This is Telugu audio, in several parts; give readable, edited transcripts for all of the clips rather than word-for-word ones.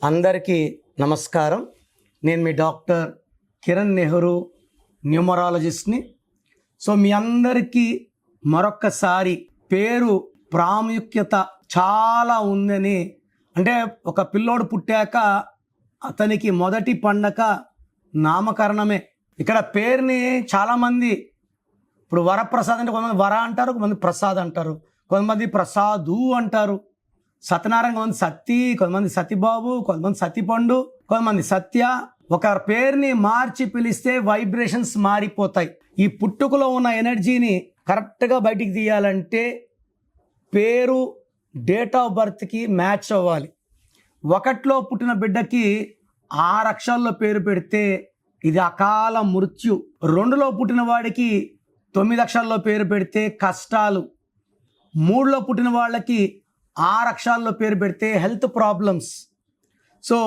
అందరికీ నమస్కారం. నేను మీ డాక్టర్ కిరణ్ నెహ్రూ, న్యూమరాలజిస్ట్ని. సో మీ అందరికీ మరొక్కసారి పేరు ప్రాముఖ్యత చాలా ఉందని, అంటే ఒక పిల్లోడు పుట్టాక అతనికి మొదటి పండగ నామకరణమే. ఇక్కడ పేరుని చాలామంది ఇప్పుడు వరప్రసాద్ అంటే కొంతమంది వర అంటారు, కొంతమంది ప్రసాద్ అంటారు, కొంతమంది ప్రసాదు అంటారు, సత్యనారాయణ, కొంతమంది సత్తి, కొంతమంది సతిబాబు, కొంతమంది సతిపండు, కొంతమంది సత్య. ఒక పేరుని మార్చి పిలిస్తే వైబ్రేషన్స్ మారిపోతాయి. ఈ పుట్టుకలో ఉన్న ఎనర్జీని కరెక్ట్గా బయటికి తీయాలంటే పేరు డేట్ ఆఫ్ బర్త్కి మ్యాచ్ అవ్వాలి. ఒకటిలో పుట్టిన బిడ్డకి 6 అక్షరాల్లో పేరు పెడితే ఇది అకాల మృత్యు. 2లో పుట్టిన వాడికి 9 అక్షరాల్లో పేరు పెడితే కష్టాలు. 3లో పుట్టిన వాళ్ళకి 6 అక్షరాల్లో పేరు పెడితే హెల్త్ ప్రాబ్లమ్స్. సో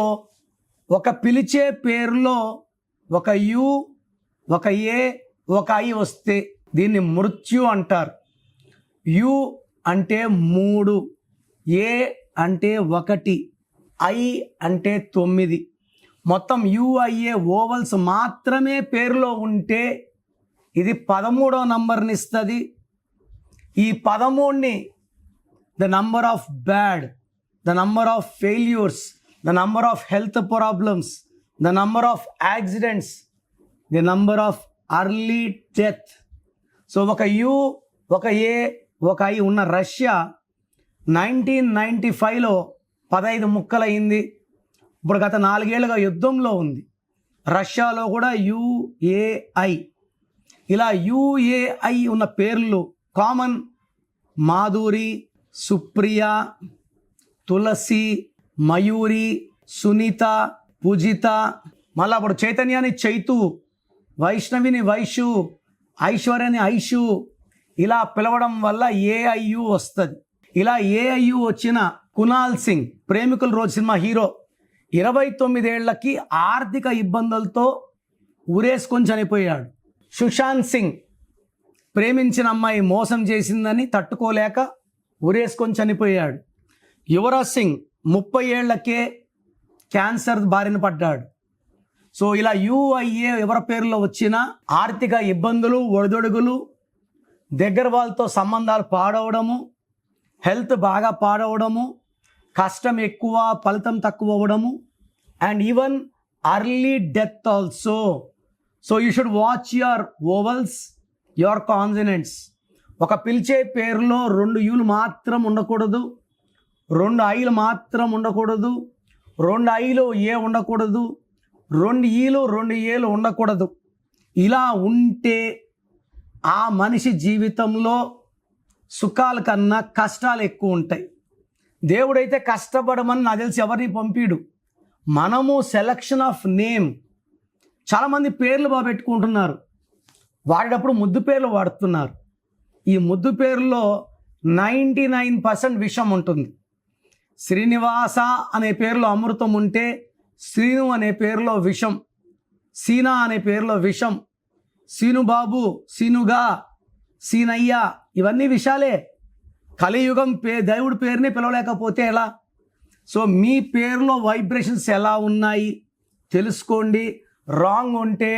ఒక పిలిచే పేరులో ఒక యు, ఒక ఏ, ఒక ఐ వస్తే దీన్ని మృత్యు అంటారు. యు అంటే 3, ఏ అంటే 1, ఐ అంటే 9. మొత్తం యుఐఏ ఓవల్స్ మాత్రమే పేరులో ఉంటే ఇది 13వ నంబర్ని ఇస్తుంది. ఈ 13ని the number of bad, the number of failures, the number of health problems, the number of accidents, the number of early death. So ఒక యు, ఒక ఏ, ఒక ఐ ఉన్న రష్యా 1995లో 15 ముక్కలైంది. ఇప్పుడు గత 4 ఏళ్ళుగా యుద్ధంలో ఉంది. రష్యాలో కూడా యుఏఐ. ఇలా యుఏఐ ఉన్న పేర్లు కామన్: మాధురి, సుప్రియ, తులసి, మయూరి, సునీత, పూజిత. మళ్ళీ అప్పుడు చైతన్యాన్ని చైతు, వైష్ణవిని వైషు, ఐశ్వర్యాన్ని ఐషు. ఇలా పిలవడం వల్ల ఏఐయు వస్తుంది. ఇలా ఏఐయు వచ్చిన కునాల్ సింగ్, ప్రేమికుల రోజు సినిమా హీరో, 29 ఏళ్లకి ఆర్థిక ఇబ్బందులతో ఉరేసుకొని చనిపోయాడు. సుశాంత్ సింగ్ ప్రేమించిన అమ్మాయి మోసం చేసిందని తట్టుకోలేక ఉరేసుకొని చనిపోయాడు. యువరాజ్ సింగ్ 30 ఏళ్లకే క్యాన్సర్ బారిన పడ్డాడు. సో ఇలా యుఐఏ ఎవరి పేరులో వచ్చినా ఆర్థిక ఇబ్బందులు, ఒడిదొడుగులు, దగ్గర వాళ్ళతో సంబంధాలు పాడవడము, హెల్త్ బాగా పాడవడము, కష్టం ఎక్కువ ఫలితం తక్కువ అవ్వడము, and even early death also. So you should watch your ovals, your consonants. ఒక పిలిచే పేరులో 2 యూలు మాత్రం ఉండకూడదు, 2 ఐలు మాత్రం ఉండకూడదు, 2 ఐలు ఏ ఉండకూడదు, 2 ఈలు 2 ఏలు ఉండకూడదు. ఇలా ఉంటే ఆ మనిషి జీవితంలో సుఖాల కన్నా కష్టాలు ఎక్కువ ఉంటాయి. దేవుడైతే కష్టపడమని నాకు తెలిసి ఎవరిని పంపిడు. మనము సెలక్షన్ ఆఫ్ నేమ్. చాలామంది పేర్లు బాగా పెట్టుకుంటున్నారు, వాడేటప్పుడు ముద్దు పేర్లు వాడుతున్నారు. ఈ ముద్దు పేర్లో 99% విషం ఉంటుంది. శ్రీనివాస అనే పేరులో అమృతం ఉంటే శ్రీను అనే పేరులో విషం, సీనా అనే పేరులో విషం, సీనుబాబు, సీనుగా, సీనయ్య, ఇవన్నీ విషాలే. కలియుగం దేవుడి పేరుని పిలవలేకపోతే ఎలా? సో మీ పేరులో వైబ్రేషన్స్ ఎలా ఉన్నాయి తెలుసుకోండి. రాంగ్ ఉంటే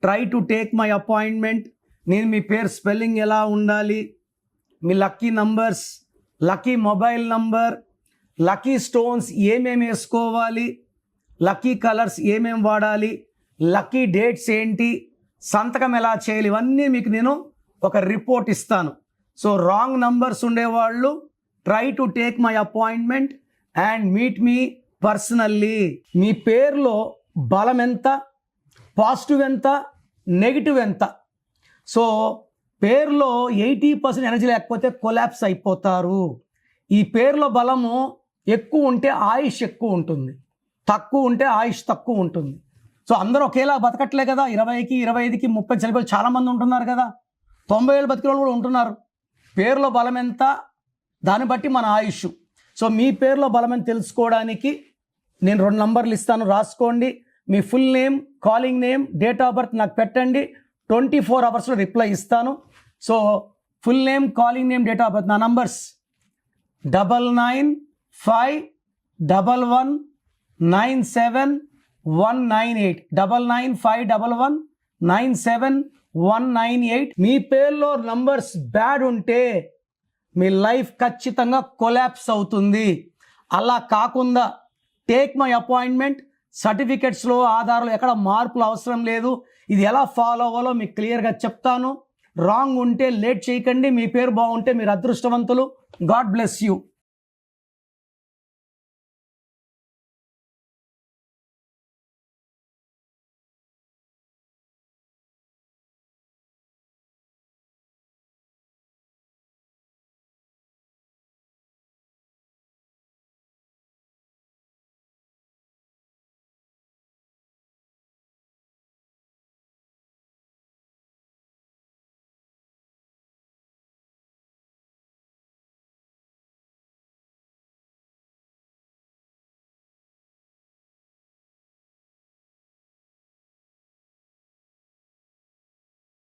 try to take my appointment. నేను మీ పేరు స్పెల్లింగ్ ఎలా ఉండాలి, మీ lucky numbers, lucky mobile number, lucky stones ఏమేమి వేసుకోవాలి, లక్కీ కలర్స్ ఏమేమి వాడాలి, లక్కీ డేట్స్ ఏంటి, సంతకం ఎలా చేయాలి, ఇవన్నీ మీకు నేను ఒక రిపోర్ట్ ఇస్తాను. సో రాంగ్ నంబర్స్ ఉండేవాళ్ళు try to take my appointment and meet me personally. మీ పేరులో బలం ఎంత, పాజిటివ్ ఎంత, నెగిటివ్ ఎంత. సో పేరులో 80% ఎనర్జీ లేకపోతే కొలాప్స్ అయిపోతారు. ఈ పేరులో బలము ఎక్కువ ఉంటే ఆయుష్ ఎక్కువ ఉంటుంది, తక్కువ ఉంటే ఆయుష్ తక్కువ ఉంటుంది. సో అందరూ ఒకేలా బతకట్లే కదా. 20కి 25కి 30కి చనిపోయి చాలామంది ఉంటున్నారు కదా. 90 ఏళ్ళు బతికిన వాళ్ళు కూడా ఉంటున్నారు. పేరులో బలం ఎంత, దాన్ని బట్టి మన ఆయుష్. సో మీ పేరులో బలం ఎంత తెలుసుకోవడానికి నేను 2 నంబర్లు ఇస్తాను, రాసుకోండి. మీ full name, calling name, date of birth నాకు పెట్టండి. 24 అవర్స్లో రిప్లై ఇస్తాను. So full name, calling name, date of birth. నా నంబర్స్ 995111 97198 99511 మీ పేరులో నంబర్స్ బ్యాడ్ ఉంటే మీ లైఫ్ ఖచ్చితంగా కొలాప్స్ అవుతుంది. అలా కాకుండా టేక్ మై అపాయింట్మెంట్, సర్టిఫికెట్స్లో ఆధారాలు ఎక్కడ మార్పులు అవసరం లేదు. ఇది ఎలా ఫాలో అవ్వాలో మీకు క్లియర్గా చెప్తాను. రాంగ్ ఉంటే లేట్ చేయకండి. మీ పేరు బాగుంటే మీరు అదృష్టవంతులు. God bless you.